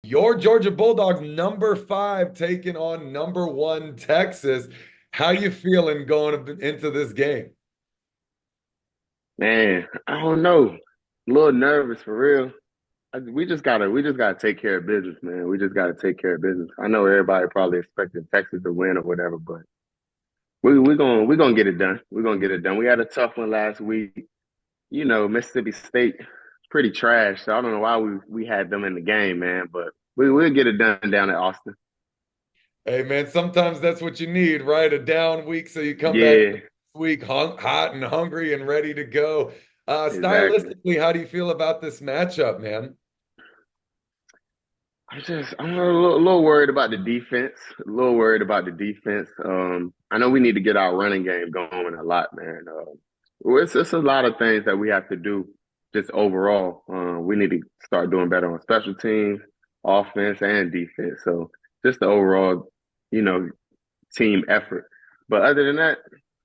Your Georgia Bulldogs, number 5, taking on number 1 Texas. How you feeling going into this game? Man, I don't know. A little nervous for real. We just gotta take care of business, man. We just gotta take care of business. I know everybody probably expected Texas to win or whatever, but we gonna get it done. We're gonna get it done. We had a tough one last week. Mississippi State pretty trash, so I don't know why we had them in the game, man. But we'll get it done down at Austin. Hey, man, sometimes that's what you need, right? A down week so you come back Yeah, this week hot and hungry and ready to go. exactly. Stylistically, how do you feel about this matchup, man? I'm a little worried about the defense. A little worried about the defense. I know we need to get our running game going a lot, man. It's a lot of things that we have to do just overall. We need to start doing better on special teams, offense, and defense. So just the overall, you know, team effort. But other than that,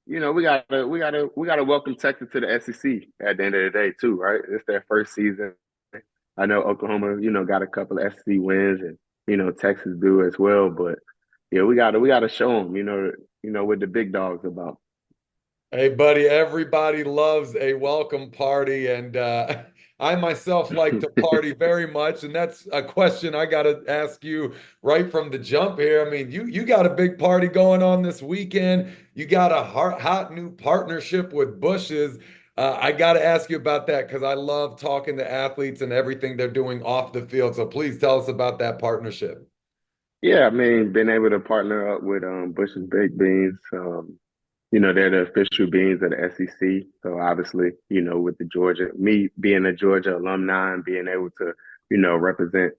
we gotta welcome Texas to the SEC at the end of the day too, right? It's their first season. I know Oklahoma, got a couple of SEC wins, and Texas do as well. But yeah, we gotta show them, what the big dogs about. Hey, buddy, everybody loves a welcome party, and I myself like to party very much. And that's a question I got to ask you right from the jump here. I mean, you got a big party going on this weekend. You got a hot new partnership with Bushes. I got to ask you about that because I love talking to athletes and everything they're doing off the field. So please tell us about that partnership. Yeah, I mean, being able to partner up with Bush's Baked Beans, they're the official beans of the SEC. So obviously, with me being a Georgia alumni and being able to, represent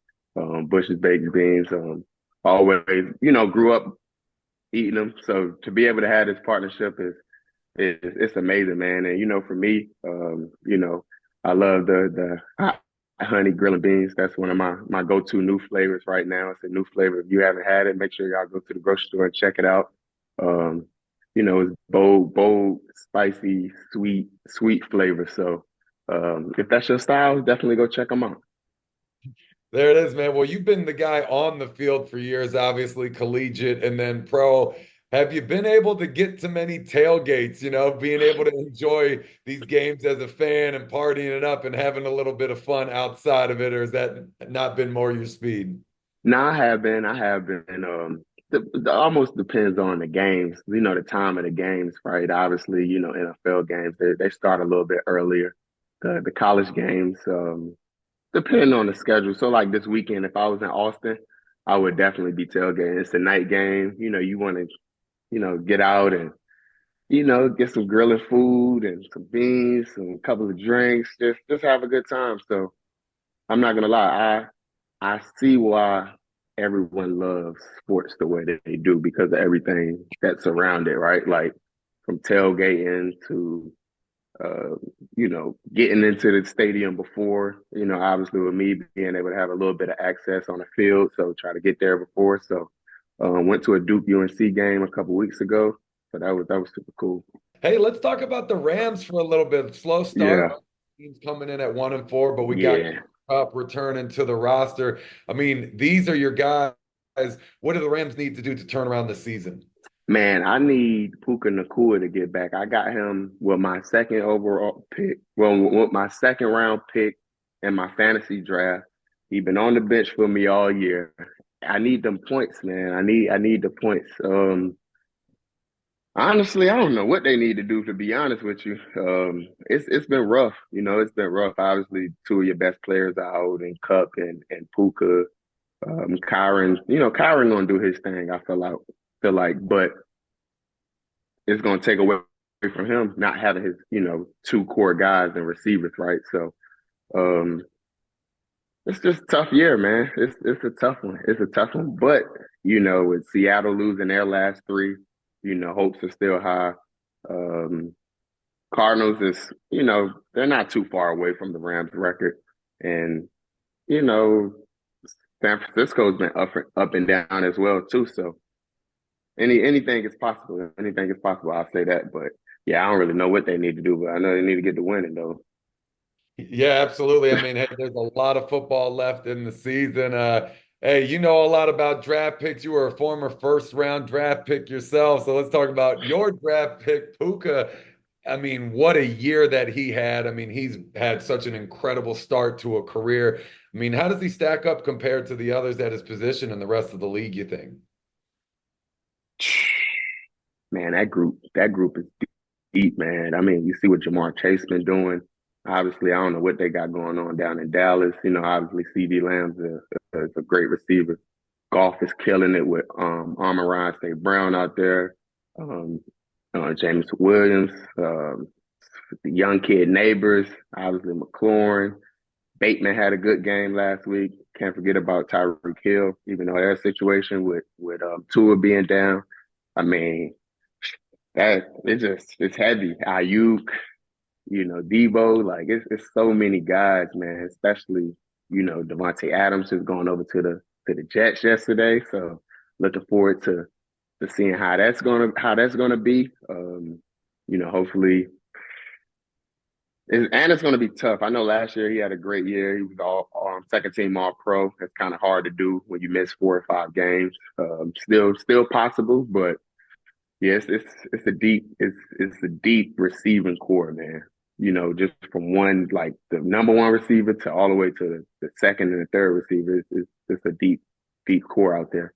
Bush's Baked Beans, always, grew up eating them. So to be able to have this partnership is it's amazing, man. And for me, I love the hot honey grilling beans. That's one of my go-to new flavors right now. It's a new flavor. If you haven't had it, make sure y'all go to the grocery store and check it out. Um, it's bold, spicy, sweet flavor. So if that's your style, definitely go check them out. There it is, man. Well, you've been the guy on the field for years, obviously collegiate and then pro. Have you been able to get to many tailgates, being able to enjoy these games as a fan and partying it up and having a little bit of fun outside of it, or has that not been more your speed? No, I have been. I have been. The almost depends on the games. The time of the games, right? Obviously, NFL games they start a little bit earlier. The college games depend on the schedule. So, like this weekend, if I was in Austin, I would definitely be tailgating. It's a night game. You want to get out and get some grilling food and some beans, some couple of drinks. Just have a good time. So I'm not gonna lie. I see why everyone loves sports the way that they do because of everything that's around it, right? Like from tailgating to getting into the stadium before, obviously with me being able to have a little bit of access on the field, so try to get there before. So went to a Duke UNC game a couple weeks ago. So that was super cool. Hey, let's talk about the Rams for a little bit. Slow start. Yeah, Teams coming in at 1-4, but we got yeah. up returning to the roster. I mean, these are your guys. What do the Rams need to do to turn around the season? Man, I need Puka Nakua to get back. I got him with my second overall pick. Well, with my second round pick in my fantasy draft. He been on the bench for me all year. I need them points, man. I need the points. Honestly, I don't know what they need to do, to be honest with you. It's been rough. It's been rough. Obviously, two of your best players are out in Cup and Puka. Kyron, Kyron gonna do his thing. I feel like, but it's going to take away from him not having his, two core guys and receivers, right? So um, it's just a tough year, man. It's a tough one. It's a tough one. But with Seattle losing their last three, hopes are still high. Um, Cardinals is, they're not too far away from the Rams record, and you know, San Francisco's been up and down as well too. So anything is possible. Anything is possible. I'll say that. But yeah, I don't really know what they need to do, but I know they need to get the winning though. Yeah, absolutely. I mean, hey, there's a lot of football left in the season. Hey, you know a lot about draft picks. You were a former first round draft pick yourself. So let's talk about your draft pick, Puka. I mean, what a year that he had. I mean, he's had such an incredible start to a career. I mean, how does he stack up compared to the others at his position and the rest of the league, you think? Man, that group is deep, man. I mean, you see what Jamar Chase been doing. Obviously, I don't know what they got going on down in Dallas. Obviously, CD Lamb's is a great receiver. Golf is killing it with Amon-Ra St. Brown out there. Um, James Williams, the young kid neighbors, obviously McLaurin. Bateman had a good game last week. Can't forget about Tyreek Hill, even though their situation with Tua being down. I mean, that it's heavy. Ayuk, Debo, like it's so many guys, man. Especially Devontae Adams is going over to the Jets yesterday, so looking forward to seeing how that's gonna be. Hopefully, and it's gonna be tough. I know last year he had a great year. He was all second team All Pro. It's kind of hard to do when you miss 4 or 5 games. Still possible, but yes, it's a deep receiving core, man. Just from one like the number one receiver to all the way to the second and the third receiver. It's a deep core out there.